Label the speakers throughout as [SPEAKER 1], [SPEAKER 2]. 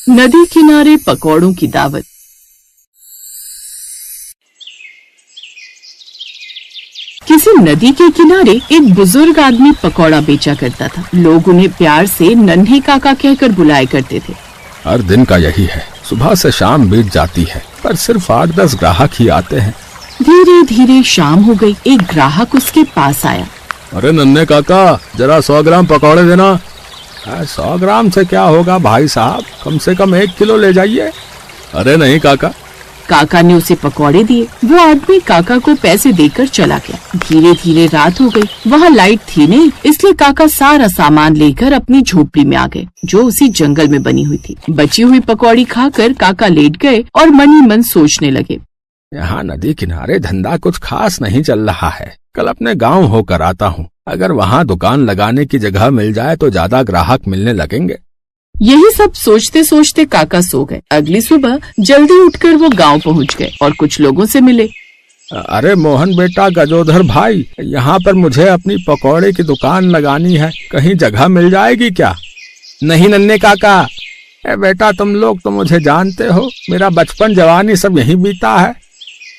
[SPEAKER 1] नदी किनारे पकौड़ों की दावत। किसी नदी के किनारे एक बुजुर्ग आदमी पकौड़ा बेचा करता था। लोग उन्हें प्यार से नन्हे काका कहकर बुलाया करते थे।
[SPEAKER 2] हर दिन का यही है, सुबह से शाम बीत जाती है पर सिर्फ 8-10 ग्राहक ही आते हैं।
[SPEAKER 1] धीरे धीरे शाम हो गई। एक ग्राहक उसके पास आया।
[SPEAKER 2] अरे नन्हे काका, जरा 100 ग्राम पकौड़े देना। 100 ग्राम से क्या होगा भाई साहब, कम से कम 1 किलो ले जाइए। अरे नहीं काका।
[SPEAKER 1] काका ने उसे पकौड़े दिए। वो आदमी काका को पैसे देकर चला गया। धीरे धीरे रात हो गई। वहाँ लाइट थी नहीं, इसलिए काका सारा सामान लेकर अपनी झोपड़ी में आ गए, जो उसी जंगल में बनी हुई थी। बची हुई पकौड़ी खाकर काका लेट गए और मन ही मन सोचने लगे।
[SPEAKER 2] यहाँ नदी किनारे धंधा कुछ खास नहीं चल रहा है। कल अपने गांव होकर आता हूँ, अगर वहाँ दुकान लगाने की जगह मिल जाए तो ज्यादा ग्राहक मिलने लगेंगे।
[SPEAKER 1] यही सब सोचते सोचते काका सो गए। अगली सुबह जल्दी उठकर वो गांव पहुंच गए और कुछ लोगों से मिले।
[SPEAKER 2] अरे मोहन बेटा, गजोधर भाई, यहाँ पर मुझे अपनी पकौड़े की दुकान लगानी है, कहीं जगह मिल जाएगी क्या? नहीं नन्हे काका। बेटा तुम लोग तो मुझे जानते हो, मेरा बचपन जवानी सब यहीं बीता है।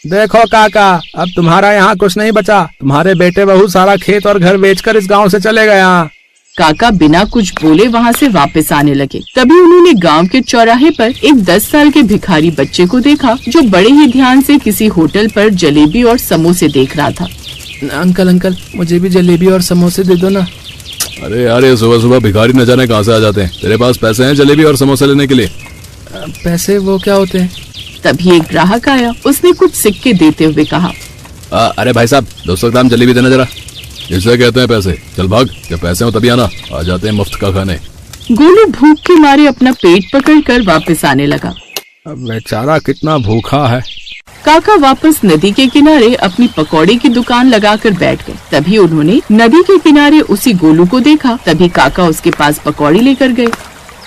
[SPEAKER 2] देखो काका, अब तुम्हारा यहाँ कुछ नहीं बचा। तुम्हारे बेटे बहू सारा खेत और घर बेचकर इस गांव से चले गए।
[SPEAKER 1] काका बिना कुछ बोले वहाँ से वापस आने लगे। तभी उन्होंने गांव के चौराहे पर एक 10 साल के भिखारी बच्चे को देखा, जो बड़े ही ध्यान से किसी होटल पर जलेबी और समोसे देख रहा था।
[SPEAKER 3] अंकल अंकल, मुझे भी जलेबी और समोसे दे दो ना।
[SPEAKER 2] अरे यार, ये सुबह सुबह भिखारी न जाने कहाँ से आ जाते हैं। तेरे पास पैसे हैं जलेबी और समोसे लेने के लिए?
[SPEAKER 3] पैसे वो क्या होते हैं?
[SPEAKER 1] तभी एक ग्राहक आया। उसने कुछ सिक्के देते हुए कहा,
[SPEAKER 2] अरे भाई साहब, 200 ग्राम जलेबी देना जरा। इसे कहते हैं पैसे। चल भाग, जब पैसे हो तभी आना, आ जाते हैं मुफ्त का खाने।
[SPEAKER 1] गोलू भूख के मारे अपना पेट पकड़कर वापस आने लगा।
[SPEAKER 2] अब बेचारा कितना भूखा है।
[SPEAKER 1] काका वापस नदी के किनारे अपनी पकौड़े की दुकान लगाकर बैठ गए। तभी उन्होंने नदी के किनारे उसी गोलू को देखा। तभी काका उसके पास पकौड़ी लेकर गए।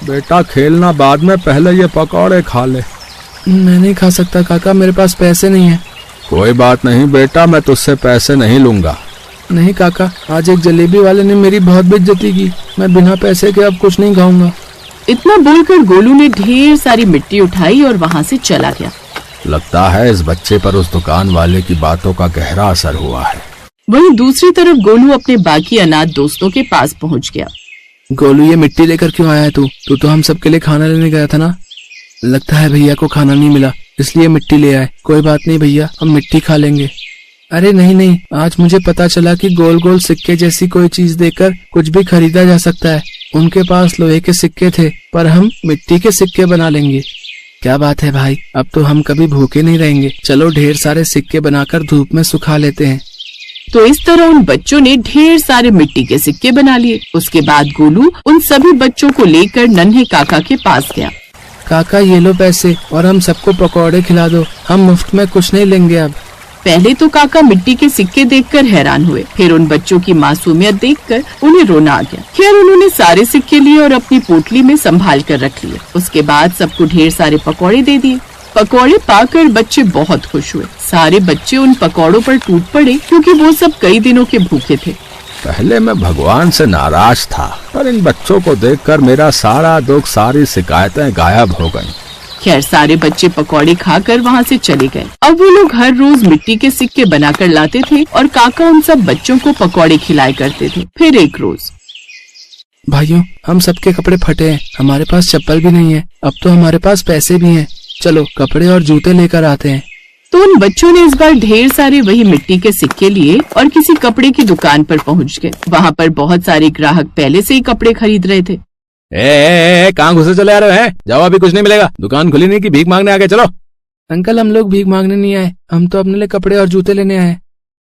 [SPEAKER 2] बेटा खेलना बाद में, पहले ये पकौड़े खा ले।
[SPEAKER 3] मैं नहीं खा सकता काका, मेरे पास पैसे नहीं है।
[SPEAKER 2] कोई बात नहीं बेटा, मैं तुझसे पैसे नहीं लूंगा।
[SPEAKER 3] नहीं काका, आज एक जलेबी वाले ने मेरी बहुत बेइज्जती की। मैं बिना पैसे के अब कुछ नहीं खाऊंगा।
[SPEAKER 1] इतना बोलकर गोलू ने ढेर सारी मिट्टी उठाई और वहाँ से चला गया।
[SPEAKER 2] लगता है इस बच्चे पर उस दुकान वाले की बातों का गहरा असर हुआ है।
[SPEAKER 1] वहीं दूसरी तरफ गोलू अपने बाकी अनाथ दोस्तों के पास पहुँच गया।
[SPEAKER 3] गोलू, ये मिट्टी लेकर क्यों आया है तू? तू तो हम सबके लिए खाना लेने गया था ना। लगता है भैया को खाना नहीं मिला, इसलिए मिट्टी ले आए। कोई बात नहीं भैया, हम मिट्टी खा लेंगे। अरे नहीं नहीं, आज मुझे पता चला कि गोल गोल सिक्के जैसी कोई चीज देकर कुछ भी खरीदा जा सकता है। उनके पास लोहे के सिक्के थे, पर हम मिट्टी के सिक्के बना लेंगे। क्या बात है भाई, अब तो हम कभी भूखे नहीं रहेंगे। चलो ढेर सारे सिक्के बनाकर धूप में सुखा लेते हैं।
[SPEAKER 1] तो इस तरह उन बच्चों ने ढेर सारे मिट्टी के सिक्के बना लिए। उसके बाद गोलू उन सभी बच्चों को लेकर नन्हे काका के पास गया।
[SPEAKER 3] काका ये लो पैसे, और हम सबको पकौड़े खिला दो। हम मुफ्त में कुछ नहीं लेंगे अब।
[SPEAKER 1] पहले तो काका मिट्टी के सिक्के देखकर हैरान हुए, फिर उन बच्चों की मासूमियत देखकर उन्हें रोना आ गया। खैर उन्होंने सारे सिक्के लिए और अपनी पोटली में संभाल कर रख लिए। उसके बाद सबको ढेर सारे पकौड़े दे दिए। पकौड़े पाकर बच्चे बहुत खुश हुए। सारे बच्चे उन पकौड़ों पर टूट पड़े, क्योंकि वो सब कई दिनों के भूखे थे।
[SPEAKER 2] पहले मैं भगवान से नाराज था, पर इन बच्चों को देखकर मेरा सारा दुख, सारी शिकायतें गायब हो गईं।
[SPEAKER 1] खैर सारे बच्चे पकौड़े खाकर वहाँ से चले गए। अब वो लोग हर रोज मिट्टी के सिक्के बनाकर लाते थे और काका उन सब बच्चों को पकौड़े खिलाया करते थे। फिर एक रोज,
[SPEAKER 3] भाइयों, हम सबके कपड़े फटे हैं, हमारे पास चप्पल भी नहीं है। अब तो हमारे पास पैसे भी हैं, चलो कपड़े और जूते लेकर आते हैं।
[SPEAKER 1] तो उन बच्चों ने इस बार ढेर सारे वही मिट्टी के सिक्के लिए और किसी कपड़े की दुकान पर पहुँच गए। वहाँ पर बहुत सारे ग्राहक पहले से ही कपड़े खरीद रहे थे।
[SPEAKER 2] कहाँ घुसे चले आ रहे हैं? जाओ, अभी कुछ नहीं मिलेगा। दुकान खुली नहीं कि भीख मांगने आ गए? चलो।
[SPEAKER 3] अंकल, हम लोग भीख मांगने नहीं आए, हम तो अपने लिए कपड़े और जूते लेने आए।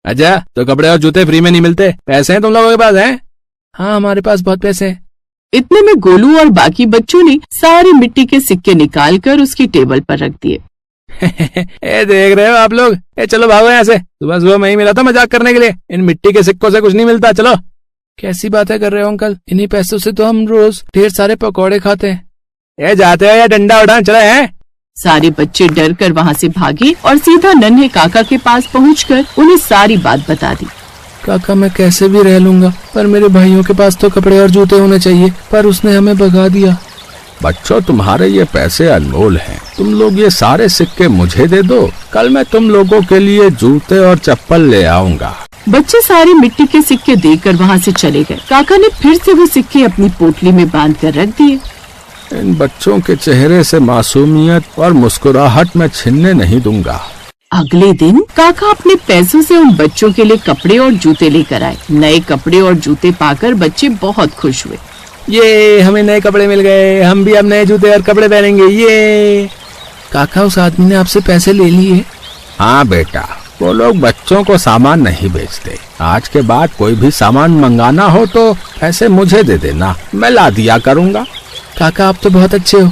[SPEAKER 2] अच्छा, तो कपड़े और जूते फ्री में नहीं मिलते? पैसे हैं तुम लोगों के पास? हैं?
[SPEAKER 3] हाँ, हमारे पास बहुत पैसे हैं।
[SPEAKER 1] इतने में गोलू और बाकी बच्चों ने सारे मिट्टी के सिक्के निकालकर उसकी टेबल पर रख दिए।
[SPEAKER 2] देख रहे हो आप लोग? चलो भागो यहाँ से। सुबह सुबह मैं ही मिला था मजाक करने के लिए। इन मिट्टी के सिक्कों से कुछ नहीं मिलता, चलो।
[SPEAKER 3] कैसी बातें कर रहे हो अंकल? इन्हीं पैसों से तो हम रोज ढेर सारे पकौड़े खाते हैं।
[SPEAKER 2] जाते हो या डंडा उठाने चले हैं?
[SPEAKER 1] सारे बच्चे डर कर वहाँ से भागे और सीधा नन्हे काका के पास पहुँचकर उन्हें सारी बात बता दी।
[SPEAKER 3] काका, मैं कैसे भी रह लूंगा, पर मेरे भाइयों के पास तो कपड़े और जूते होने चाहिए, पर उसने हमें भगा दिया।
[SPEAKER 2] बच्चों, तुम्हारे ये पैसे अनमोल हैं। तुम लोग ये सारे सिक्के मुझे दे दो, कल मैं तुम लोगों के लिए जूते और चप्पल ले आऊंगा।
[SPEAKER 1] बच्चे सारे मिट्टी के सिक्के देकर वहाँ से चले गए। काका ने फिर से वो सिक्के अपनी पोटली में बांध कर रख दिए।
[SPEAKER 2] इन बच्चों के चेहरे से मासूमियत और मुस्कुराहट मैं छीनने नहीं दूंगा।
[SPEAKER 1] अगले दिन काका अपने पैसों से उन बच्चों के लिए कपड़े और जूते लेकर आए। नए कपड़े और जूते पाकर बच्चे बहुत खुश हुए।
[SPEAKER 3] ये हमें नए कपड़े मिल गए, हम भी अब नए जूते और कपड़े पहनेंगे। ये काका, उस आदमी ने आपसे पैसे ले लिए?
[SPEAKER 2] हाँ बेटा, वो लोग बच्चों को सामान नहीं बेचते। आज के बाद कोई भी सामान मंगाना हो तो पैसे मुझे दे देना, मैं ला दिया करूँगा।
[SPEAKER 3] काका, आप तो बहुत अच्छे हो।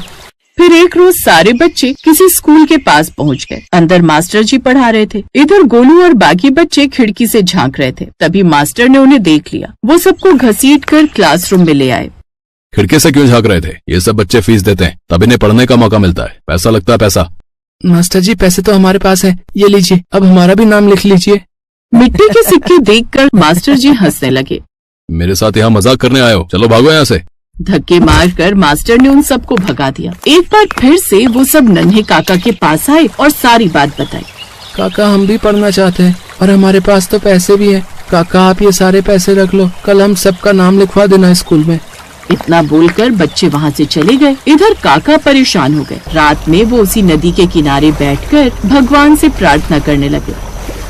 [SPEAKER 1] फिर एक रोज सारे बच्चे किसी स्कूल के पास पहुंच गए। अंदर मास्टर जी पढ़ा रहे थे। इधर गोलू और बाकी बच्चे खिड़की से झांक रहे थे। तभी मास्टर ने उन्हें देख लिया। वो सबको घसीटकर क्लासरूम में ले आए।
[SPEAKER 4] खिड़की से क्यों झांक रहे थे? ये सब बच्चे फीस देते हैं, तब इन्हें पढ़ने का मौका मिलता है। पैसा लगता है पैसा।
[SPEAKER 3] मास्टर जी, पैसे तो हमारे पास है, ये लीजिए, अब हमारा भी नाम लिख लीजिए।
[SPEAKER 1] मिट्टी के सिक्के देखकर मास्टर जी हंसने लगे।
[SPEAKER 4] मेरे साथ यहाँ मजाक करने आए हो? चलो भागो यहाँ से।
[SPEAKER 1] धक्के मारकर मास्टर ने उन सबको भगा दिया। एक बार फिर से वो सब नन्हे काका के पास आए और सारी बात बताई।
[SPEAKER 3] काका, हम भी पढ़ना चाहते हैं और हमारे पास तो पैसे भी हैं। काका, आप ये सारे पैसे रख लो, कल हम सबका नाम लिखवा देना स्कूल में।
[SPEAKER 1] इतना बोलकर बच्चे वहाँ से चले गए। इधर काका परेशान हो गए। रात में वो उसी नदी के किनारे बैठकर भगवान से प्रार्थना करने लगे।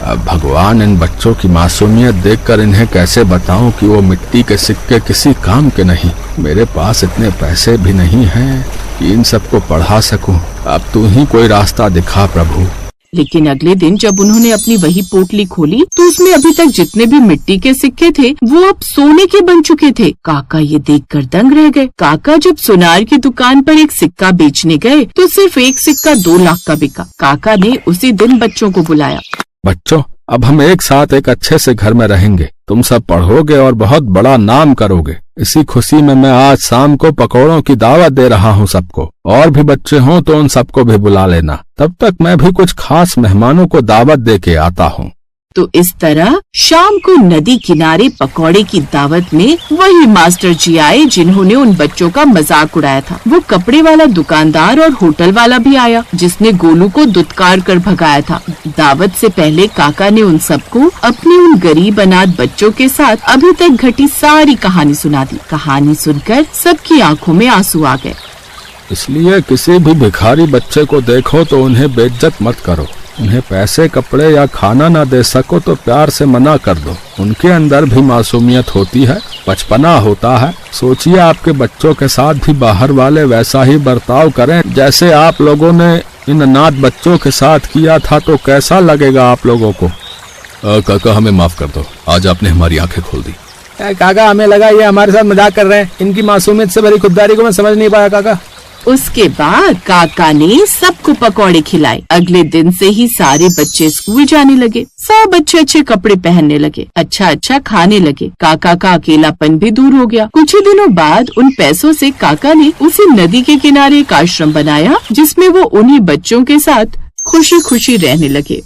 [SPEAKER 2] अब भगवान, इन बच्चों की मासूमियत देखकर इन्हें कैसे बताऊं कि वो मिट्टी के सिक्के किसी काम के नहीं। मेरे पास इतने पैसे भी नहीं हैं कि इन सबको पढ़ा सकूं। अब तू ही कोई रास्ता दिखा प्रभु।
[SPEAKER 1] लेकिन अगले दिन जब उन्होंने अपनी वही पोटली खोली तो उसमें अभी तक जितने भी मिट्टी के सिक्के थे वो अब सोने के बन चुके थे। काका ये देखकर दंग रह गए। काका जब सुनार की दुकान पर एक सिक्का बेचने गए तो सिर्फ एक सिक्का 2 लाख का बिका। काका ने उसी दिन बच्चों को बुलाया।
[SPEAKER 2] बच्चों, अब हम एक साथ एक अच्छे से घर में रहेंगे। तुम सब पढ़ोगे और बहुत बड़ा नाम करोगे। इसी खुशी में मैं आज शाम को पकौड़ों की दावत दे रहा हूँ सबको। और भी बच्चे हों तो उन सबको भी बुला लेना। तब तक मैं भी कुछ खास मेहमानों को दावत दे के आता हूँ।
[SPEAKER 1] तो इस तरह शाम को नदी किनारे पकौड़े की दावत में वही मास्टर जी आए जिन्होंने उन बच्चों का मजाक उड़ाया था। वो कपड़े वाला दुकानदार और होटल वाला भी आया जिसने गोलू को दुत्कार कर भगाया था। दावत से पहले काका ने उन सबको अपने उन गरीब अनाथ बच्चों के साथ अभी तक घटी सारी कहानी सुना दी। कहानी सुनकर सबकी आंखों में आंसू आ गए।
[SPEAKER 2] इसलिए किसी भी भिखारी बच्चे को देखो तो उन्हें बेइज्जत मत करो। उन्हें पैसे, कपड़े या खाना ना दे सको तो प्यार से मना कर दो। उनके अंदर भी मासूमियत होती है, बचपना होता है। सोचिए आपके बच्चों के साथ भी बाहर वाले वैसा ही बर्ताव करें जैसे आप लोगों ने इन अनाथ बच्चों के साथ किया था तो कैसा लगेगा आप लोगों को?
[SPEAKER 4] काका, हमें माफ कर दो, आज आपने हमारी आंखें खोल दी।
[SPEAKER 3] काका, हमें लगा ये हमारे साथ मजाक कर रहे हैं। इनकी मासूमियत से भरी खुददारी को मैं समझ नहीं पाया काका।
[SPEAKER 1] उसके बाद काका ने सबको पकौड़े खिलाए। अगले दिन से ही सारे बच्चे स्कूल जाने लगे। सब अच्छे अच्छे कपड़े पहनने लगे, अच्छा अच्छा खाने लगे। काका का अकेलापन भी दूर हो गया। कुछ ही दिनों बाद उन पैसों से काका ने उसी नदी के किनारे एक आश्रम बनाया जिसमें वो उन्हीं बच्चों के साथ खुशी खुशी रहने लगे।